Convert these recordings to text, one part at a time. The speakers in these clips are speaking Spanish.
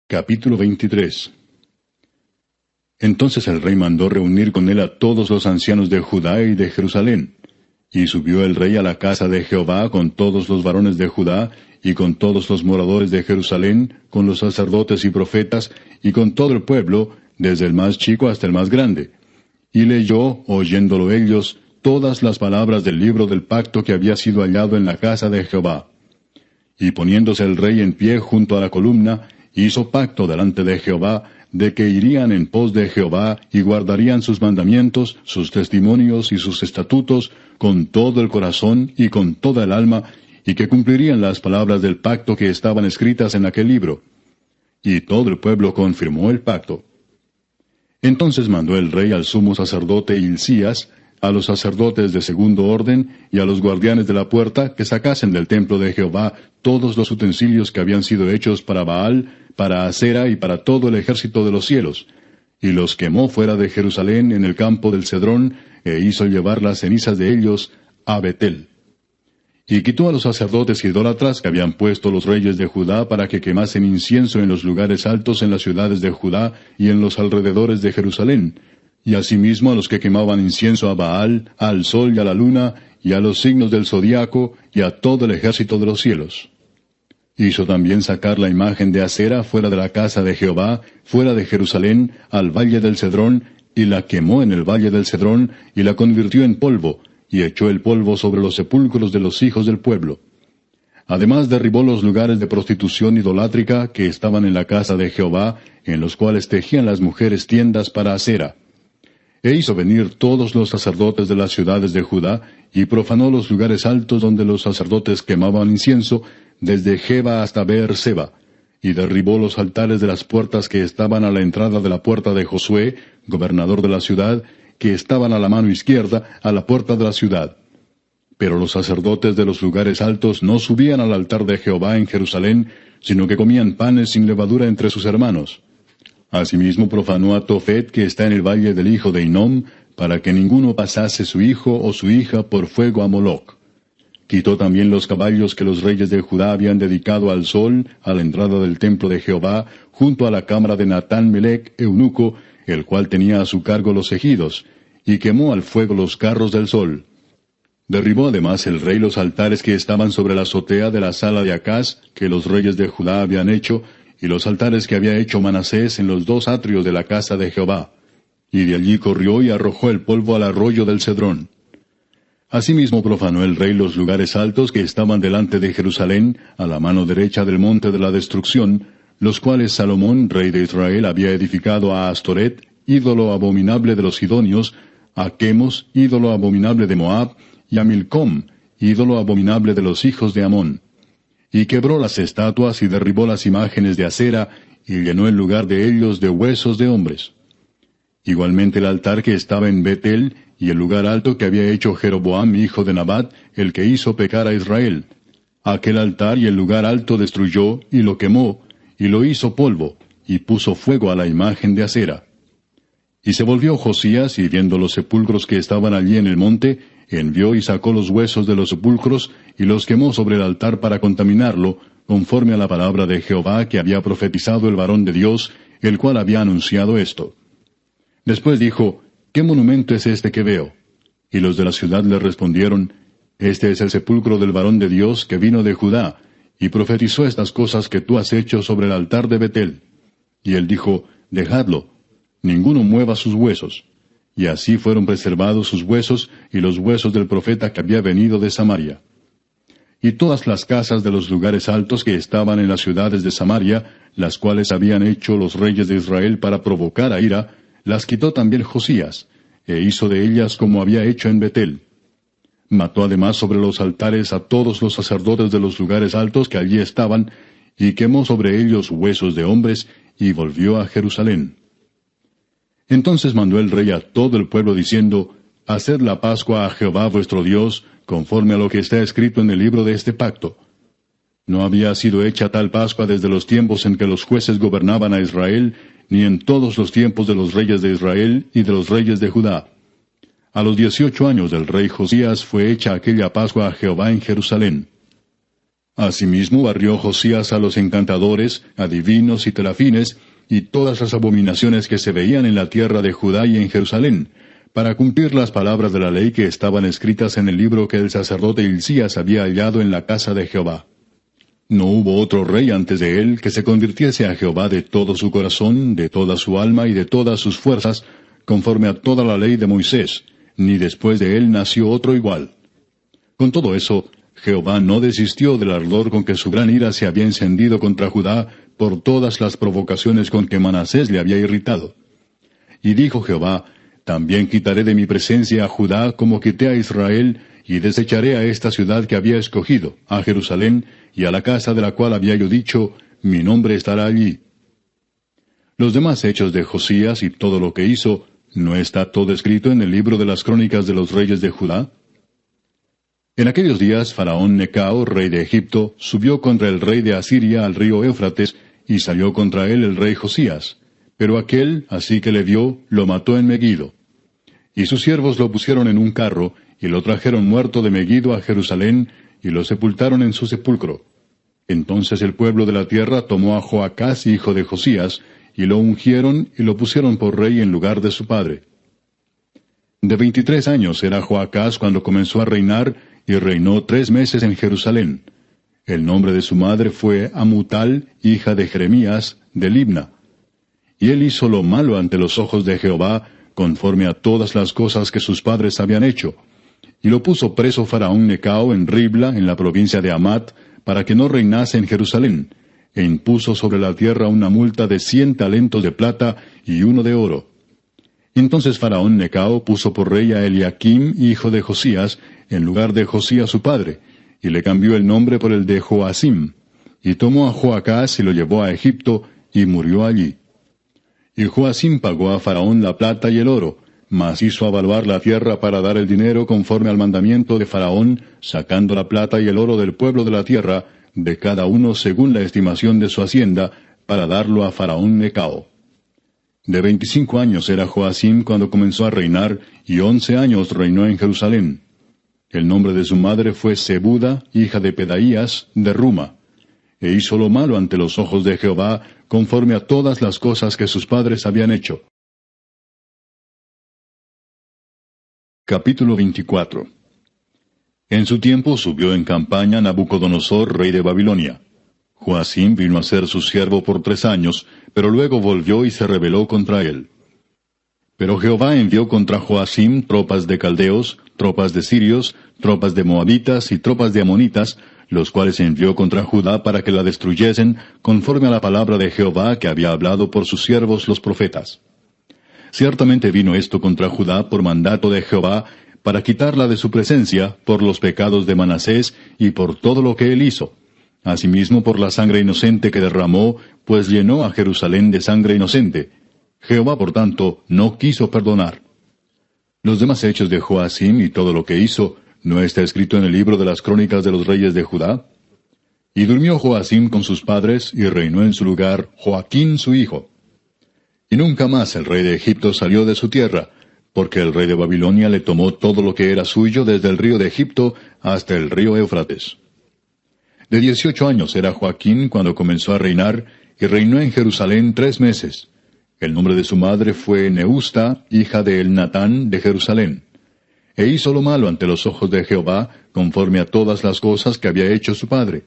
Capítulo 23. Entonces el rey mandó reunir con él a todos los ancianos de Judá y de Jerusalén. Y subió el rey a la casa de Jehová con todos los varones de Judá, y con todos los moradores de Jerusalén, con los sacerdotes y profetas, y con todo el pueblo, desde el más chico hasta el más grande. Y leyó, oyéndolo ellos, todas las palabras del libro del pacto que había sido hallado en la casa de Jehová. Y poniéndose el rey en pie junto a la columna, hizo pacto delante de Jehová, de que irían en pos de Jehová, y guardarían sus mandamientos, sus testimonios y sus estatutos, con todo el corazón y con toda el alma, y que cumplirían las palabras del pacto que estaban escritas en aquel libro. Y todo el pueblo confirmó el pacto. Entonces mandó el rey al sumo sacerdote Hilcías, a los sacerdotes de segundo orden, y a los guardianes de la puerta, que sacasen del templo de Jehová todos los utensilios que habían sido hechos para Baal, para Asera y para todo el ejército de los cielos, y los quemó fuera de Jerusalén en el campo del Cedrón, e hizo llevar las cenizas de ellos a Betel. Y quitó a los sacerdotes idólatras que habían puesto los reyes de Judá para que quemasen incienso en los lugares altos en las ciudades de Judá y en los alrededores de Jerusalén, y asimismo a los que quemaban incienso a Baal, al sol y a la luna, y a los signos del zodiaco, y a todo el ejército de los cielos. Hizo también sacar la imagen de Asera fuera de la casa de Jehová, fuera de Jerusalén, al valle del Cedrón, y la quemó en el valle del Cedrón, y la convirtió en polvo, y echó el polvo sobre los sepulcros de los hijos del pueblo. Además derribó los lugares de prostitución idolátrica que estaban en la casa de Jehová, en los cuales tejían las mujeres tiendas para Asera. E hizo venir todos los sacerdotes de las ciudades de Judá, y profanó los lugares altos donde los sacerdotes quemaban incienso, desde Geba hasta Beer-seba, y derribó los altares de las puertas que estaban a la entrada de la puerta de Josué, gobernador de la ciudad, que estaban a la mano izquierda, a la puerta de la ciudad. Pero los sacerdotes de los lugares altos no subían al altar de Jehová en Jerusalén, sino que comían panes sin levadura entre sus hermanos. Asimismo profanó a Tofet, que está en el valle del hijo de Hinnom, para que ninguno pasase su hijo o su hija por fuego a Moloc. Quitó también los caballos que los reyes de Judá habían dedicado al sol, a la entrada del templo de Jehová, junto a la cámara de Natán-Melec, eunuco, el cual tenía a su cargo los ejidos, y quemó al fuego los carros del sol. Derribó además el rey los altares que estaban sobre la azotea de la sala de Acaz, que los reyes de Judá habían hecho, y los altares que había hecho Manasés en los dos atrios de la casa de Jehová. Y de allí corrió y arrojó el polvo al arroyo del Cedrón. Asimismo profanó el rey los lugares altos que estaban delante de Jerusalén, a la mano derecha del monte de la destrucción, los cuales Salomón, rey de Israel, había edificado a Astoret, ídolo abominable de los sidonios, a Chemos, ídolo abominable de Moab, y a Milcom, ídolo abominable de los hijos de Amón. Y quebró las estatuas y derribó las imágenes de Asera, y llenó el lugar de ellos de huesos de hombres. Igualmente el altar que estaba en Betel, y el lugar alto que había hecho Jeroboam hijo de Nabat, el que hizo pecar a Israel. Aquel altar y el lugar alto destruyó, y lo quemó, y lo hizo polvo, y puso fuego a la imagen de Asera. Y se volvió Josías, y viendo los sepulcros que estaban allí en el monte, envió y sacó los huesos de los sepulcros, y los quemó sobre el altar para contaminarlo, conforme a la palabra de Jehová que había profetizado el varón de Dios, el cual había anunciado esto. Después dijo, ¿qué monumento es este que veo? Y los de la ciudad le respondieron, Este es el sepulcro del varón de Dios que vino de Judá, y profetizó estas cosas que tú has hecho sobre el altar de Betel. Y él dijo, Dejadlo, ninguno mueva sus huesos. Y así fueron preservados sus huesos y los huesos del profeta que había venido de Samaria. Y todas las casas de los lugares altos que estaban en las ciudades de Samaria, las cuales habían hecho los reyes de Israel para provocar a ira, las quitó también Josías, e hizo de ellas como había hecho en Betel. Mató además sobre los altares a todos los sacerdotes de los lugares altos que allí estaban, y quemó sobre ellos huesos de hombres, y volvió a Jerusalén. Entonces mandó el rey a todo el pueblo diciendo, Haced la Pascua a Jehová vuestro Dios, conforme a lo que está escrito en el libro de este pacto. No había sido hecha tal Pascua desde los tiempos en que los jueces gobernaban a Israel, ni en todos los tiempos de los reyes de Israel y de los reyes de Judá. A los 18 años del rey Josías fue hecha aquella Pascua a Jehová en Jerusalén. Asimismo barrió Josías a los encantadores, adivinos y terafines, y todas las abominaciones que se veían en la tierra de Judá y en Jerusalén, para cumplir las palabras de la ley que estaban escritas en el libro que el sacerdote Hilcías había hallado en la casa de Jehová. No hubo otro rey antes de él que se convirtiese a Jehová de todo su corazón, de toda su alma y de todas sus fuerzas, conforme a toda la ley de Moisés, ni después de él nació otro igual. Con todo eso, Jehová no desistió del ardor con que su gran ira se había encendido contra Judá por todas las provocaciones con que Manasés le había irritado. Y dijo Jehová: también quitaré de mi presencia a Judá como quité a Israel, y desecharé a esta ciudad que había escogido, a Jerusalén, y a la casa de la cual había yo dicho: mi nombre estará allí. Los demás hechos de Josías y todo lo que hizo, ¿no está todo escrito en el libro de las crónicas de los reyes de Judá? En aquellos días Faraón Necao, rey de Egipto, subió contra el rey de Asiria al río Éufrates, y salió contra él el rey Josías. Pero aquél, así que le vio, lo mató en Megiddo. Y sus siervos lo pusieron en un carro, y lo trajeron muerto de Megiddo a Jerusalén, y lo sepultaron en su sepulcro. Entonces el pueblo de la tierra tomó a Joacás, hijo de Josías, y lo ungieron y lo pusieron por rey en lugar de su padre. De 23 años era Joacás cuando comenzó a reinar, y reinó 3 meses en Jerusalén. El nombre de su madre fue Amutal, hija de Jeremías, de Libna. Y él hizo lo malo ante los ojos de Jehová, conforme a todas las cosas que sus padres habían hecho. Y lo puso preso Faraón Necao en Ribla, en la provincia de Hamat, para que no reinase en Jerusalén, e impuso sobre la tierra una multa de 100 talentos de plata y 1 de oro. Entonces Faraón Necao puso por rey a Eliakim, hijo de Josías, en lugar de Josías su padre, y le cambió el nombre por el de Joacim, y tomó a Joacás y lo llevó a Egipto, y murió allí. Y Joacim pagó a Faraón la plata y el oro, mas hizo avaluar la tierra para dar el dinero conforme al mandamiento de Faraón, sacando la plata y el oro del pueblo de la tierra, de cada uno según la estimación de su hacienda, para darlo a Faraón Necao. De 25 años era Joacim cuando comenzó a reinar, y 11 años reinó en Jerusalén. El nombre de su madre fue Zebuda, hija de Pedaías, de Ruma. E hizo lo malo ante los ojos de Jehová, conforme a todas las cosas que sus padres habían hecho. Capítulo 24. En su tiempo subió en campaña Nabucodonosor, rey de Babilonia. Joacim vino a ser su siervo por 3 años, pero luego volvió y se rebeló contra él. Pero Jehová envió contra Joacim tropas de caldeos, tropas de sirios, tropas de moabitas y tropas de amonitas, los cuales envió contra Judá para que la destruyesen, conforme a la palabra de Jehová que había hablado por sus siervos los profetas. Ciertamente vino esto contra Judá por mandato de Jehová, para quitarla de su presencia, por los pecados de Manasés y por todo lo que él hizo. Asimismo por la sangre inocente que derramó, pues llenó a Jerusalén de sangre inocente. Jehová, por tanto, no quiso perdonar. Los demás hechos de Joacim y todo lo que hizo, ¿no está escrito en el libro de las crónicas de los reyes de Judá? Y durmió Joacim con sus padres, y reinó en su lugar Joaquín su hijo. Y nunca más el rey de Egipto salió de su tierra, porque el rey de Babilonia le tomó todo lo que era suyo desde el río de Egipto hasta el río Éufrates. De 18 años era Joaquín cuando comenzó a reinar, y reinó en Jerusalén 3 meses. El nombre de su madre fue Neusta, hija de Elnatán de Jerusalén. E hizo lo malo ante los ojos de Jehová, conforme a todas las cosas que había hecho su padre.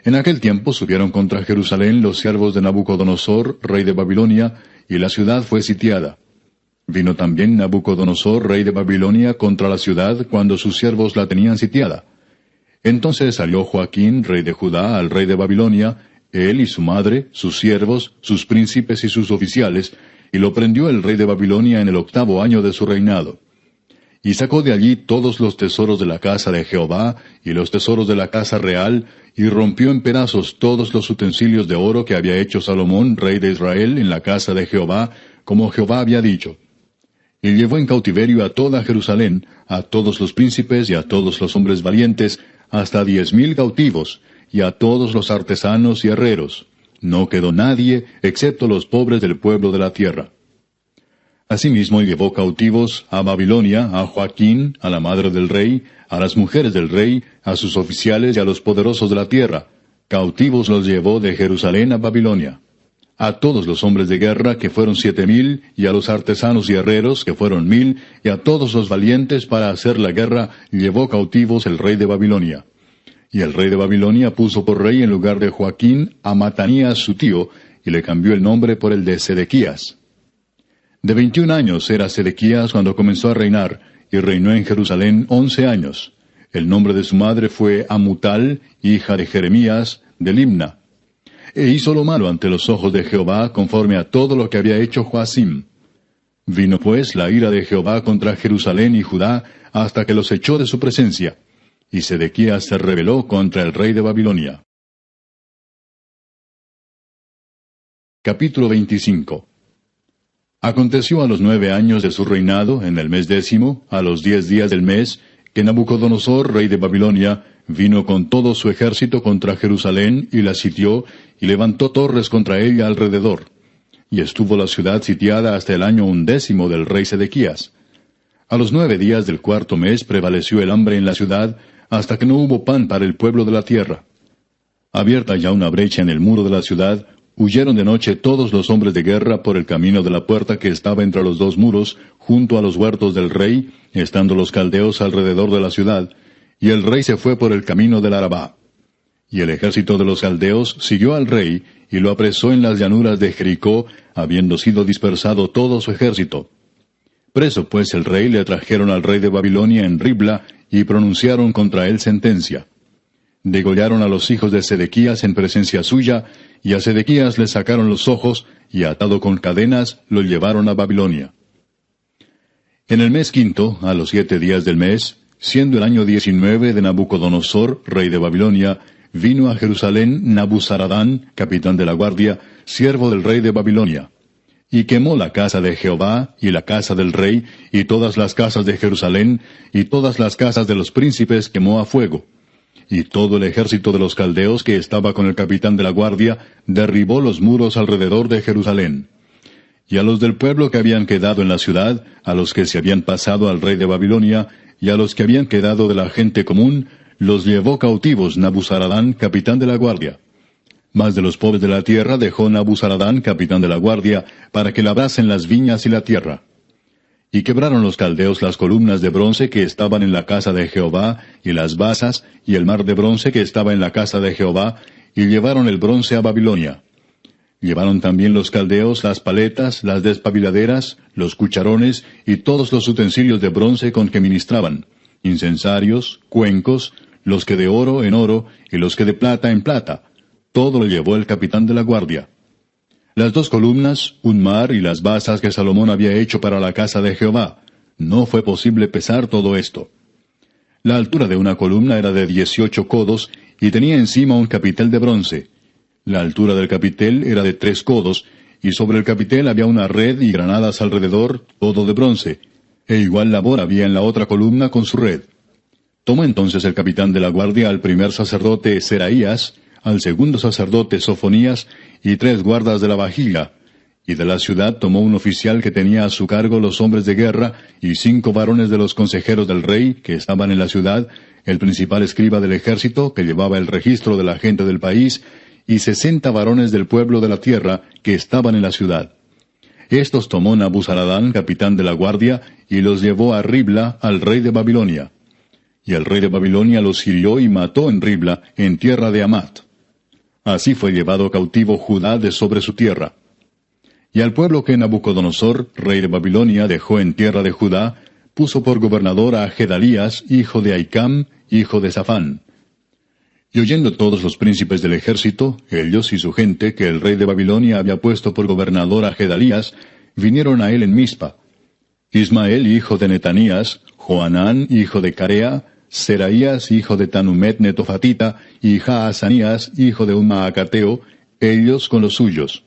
En aquel tiempo subieron contra Jerusalén los siervos de Nabucodonosor, rey de Babilonia, y la ciudad fue sitiada. Vino también Nabucodonosor, rey de Babilonia, contra la ciudad cuando sus siervos la tenían sitiada. Entonces salió Joaquín, rey de Judá, al rey de Babilonia, él y su madre, sus siervos, sus príncipes y sus oficiales, y lo prendió el rey de Babilonia en el 8º año de su reinado. Y sacó de allí todos los tesoros de la casa de Jehová, y los tesoros de la casa real, y rompió en pedazos todos los utensilios de oro que había hecho Salomón, rey de Israel, en la casa de Jehová, como Jehová había dicho. Y llevó en cautiverio a toda Jerusalén, a todos los príncipes y a todos los hombres valientes, hasta 10,000 cautivos, y a todos los artesanos y herreros. No quedó nadie, excepto los pobres del pueblo de la tierra. Asimismo llevó cautivos a Babilonia a Joaquín, a la madre del rey, a las mujeres del rey, a sus oficiales y a los poderosos de la tierra. Cautivos los llevó de Jerusalén a Babilonia. A todos los hombres de guerra, que fueron 7,000, y a los artesanos y herreros, que fueron 1,000, y a todos los valientes para hacer la guerra, llevó cautivos el rey de Babilonia. Y el rey de Babilonia puso por rey en lugar de Joaquín a Matanías su tío, y le cambió el nombre por el de Sedequías. De 21 años era Sedequías cuando comenzó a reinar, y reinó en Jerusalén 11 años. El nombre de su madre fue Amutal, hija de Jeremías, de Limna. E hizo lo malo ante los ojos de Jehová, conforme a todo lo que había hecho Joacim. Vino pues la ira de Jehová contra Jerusalén y Judá, hasta que los echó de su presencia. Y Sedequías se rebeló contra el rey de Babilonia. Capítulo 25. Aconteció a los 9 años de su reinado, en el mes 10, a los 10 días del mes, que Nabucodonosor, rey de Babilonia, vino con todo su ejército contra Jerusalén, y la sitió, y levantó torres contra ella alrededor. Y estuvo la ciudad sitiada hasta el año 11 del rey Sedequías. A los 9 días del 4 mes prevaleció el hambre en la ciudad, hasta que no hubo pan para el pueblo de la tierra. Abierta ya una brecha en el muro de la ciudad, huyeron de noche todos los hombres de guerra por el camino de la puerta que estaba entre los 2 muros, junto a los huertos del rey, estando los caldeos alrededor de la ciudad, y el rey se fue por el camino del Arabá. Y el ejército de los caldeos siguió al rey, y lo apresó en las llanuras de Jericó, habiendo sido dispersado todo su ejército. Preso pues el rey le trajeron al rey de Babilonia en Ribla, y pronunciaron contra él sentencia. Degollaron a los hijos de Sedequías en presencia suya, y a Sedequías le sacaron los ojos, y atado con cadenas, lo llevaron a Babilonia. En el mes 5, a los 7 días del mes, siendo el año 19 de Nabucodonosor, rey de Babilonia, vino a Jerusalén Nabuzaradán, capitán de la guardia, siervo del rey de Babilonia. Y quemó la casa de Jehová, y la casa del rey, y todas las casas de Jerusalén, y todas las casas de los príncipes quemó a fuego. Y todo el ejército de los caldeos que estaba con el capitán de la guardia, derribó los muros alrededor de Jerusalén. Y a los del pueblo que habían quedado en la ciudad, a los que se habían pasado al rey de Babilonia, y a los que habían quedado de la gente común, los llevó cautivos Nabuzaradán, capitán de la guardia. Mas de los pobres de la tierra dejó Nabuzaradán, capitán de la guardia, para que labrasen las viñas y la tierra. Y quebraron los caldeos las columnas de bronce que estaban en la casa de Jehová, y las basas, y el mar de bronce que estaba en la casa de Jehová, y llevaron el bronce a Babilonia. Llevaron también los caldeos las paletas, las despabiladeras, los cucharones, y todos los utensilios de bronce con que ministraban, incensarios, cuencos, los que de oro en oro, y los que de plata en plata. Todo lo llevó el capitán de la guardia. Las 2 columnas, un mar y las basas que Salomón había hecho para la casa de Jehová. No fue posible pesar todo esto. La altura de una columna era de 18 codos, y tenía encima un capitel de bronce. La altura del capitel era de 3 codos, y sobre el capitel había una red y granadas alrededor, todo de bronce. E igual labor había en la otra columna con su red. Tomó entonces el capitán de la guardia al primer sacerdote Seraías, al segundo sacerdote Sofonías, y 3 guardas de la vajilla. Y de la ciudad tomó un oficial que tenía a su cargo los hombres de guerra, y 5 varones de los consejeros del rey, que estaban en la ciudad, el principal escriba del ejército, que llevaba el registro de la gente del país, y 60 varones del pueblo de la tierra, que estaban en la ciudad. Estos tomó Nabuzaradán, capitán de la guardia, y los llevó a Ribla, al rey de Babilonia. Y el rey de Babilonia los hirió y mató en Ribla, en tierra de Amat. Así fue llevado cautivo Judá de sobre su tierra. Y al pueblo que Nabucodonosor, rey de Babilonia, dejó en tierra de Judá, puso por gobernador a Gedalías, hijo de Ahicam, hijo de Safán. Y oyendo todos los príncipes del ejército, ellos y su gente, que el rey de Babilonia había puesto por gobernador a Gedalías, vinieron a él en Mizpa. Ismael, hijo de Netanías, Joanán, hijo de Carea, Seraías, hijo de Tanumet Netofatita, y Jaazanías, hijo de un Maacateo, ellos con los suyos.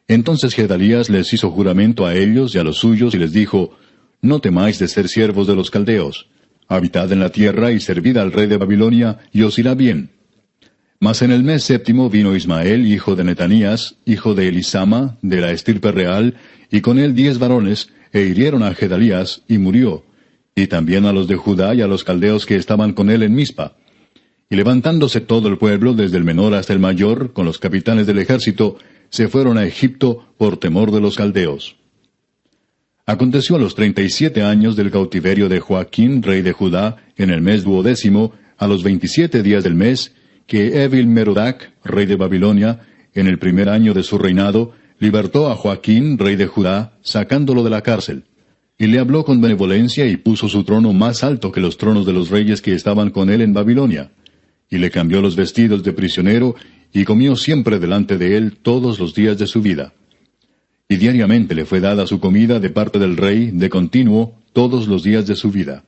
Entonces Gedalías les hizo juramento a ellos y a los suyos, y les dijo, No temáis de ser siervos de los caldeos. Habitad en la tierra y servid al rey de Babilonia, y os irá bien. Mas en el mes séptimo vino Ismael, hijo de Netanías, hijo de Elisama, de la estirpe real, y con él 10 varones, e hirieron a Gedalías, y murió, y también a los de Judá y a los caldeos que estaban con él en Mizpa. Y levantándose todo el pueblo, desde el menor hasta el mayor, con los capitanes del ejército, se fueron a Egipto por temor de los caldeos. Aconteció a los 37 años del cautiverio de Joaquín, rey de Judá, en el mes 12, a los 27 días del mes, que Evil-Merodach, rey de Babilonia, en el primer año de su reinado, libertó a Joaquín, rey de Judá, sacándolo de la cárcel. Y le habló con benevolencia y puso su trono más alto que los tronos de los reyes que estaban con él en Babilonia. Y le cambió los vestidos de prisionero, y comió siempre delante de él todos los días de su vida. Y diariamente le fue dada su comida de parte del rey, de continuo, todos los días de su vida.